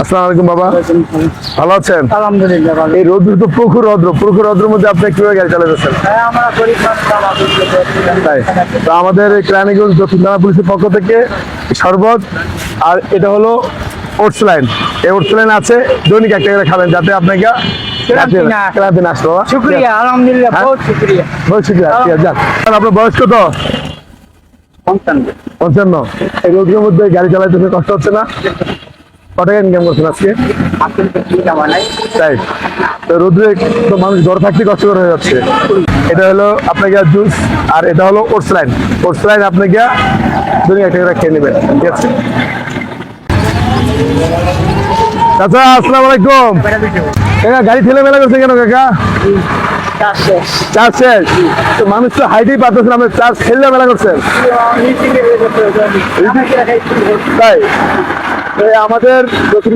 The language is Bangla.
আসসালামু আলাইকুম বাবা, ভালো আছেন? আলহামদুলিল্লাহ ভালো। এই রোদ্র তো প্রখর রৌদ্রের মধ্যে আপনি কিভাবে গাড়ি চালাতেছেন? হ্যাঁ, আমরা গরিব মানুষ, তাই তো আমাদের এই কেরানীগঞ্জ দক্ষিণ থানা পুলিশের পক্ষ থেকে শরবত আর এটা হলো ওটস লাইন। এই ওটস লাইন আছে, দৈনিক একটা করে খাবেন যাতে আপনাকে ক্লান্তি না আসলো। শুক্রিয়া, আলহামদুলিল্লাহ, হ্যাঁ? বহুত শুক্রিয়া। বহুত শুক্রিয়া, ঠিক আছে, যান। আর আপনার বয়স কত? 55। এই রোদ্রের মধ্যে গাড়ি চালাতে কষ্ট হচ্ছে না? কত টাকা ইনকাম করছেন আজকে? তাই তো রোদ্রে তো মানুষ ঘরে থাকতে কষ্টকর হয়ে যাচ্ছে। এটা হলো আপনাকে জুস আর এটা হলো ওটস লাইন। ওটস লাইন আপনাকে দুই একটা করে খেয়ে নেবেন, ঠিক আছে? আচ্ছা, আসসালামু আলাইকুম কাকা। গাড়ি ঠেলে মেলা করছে কেন কাকা? চার্জ শেষ তো মানুষ তো হাইটেই পাচ্ছেন, আপনি চার্জ খেললে মেলা করছেন। তাই আমাদের দক্ষিণ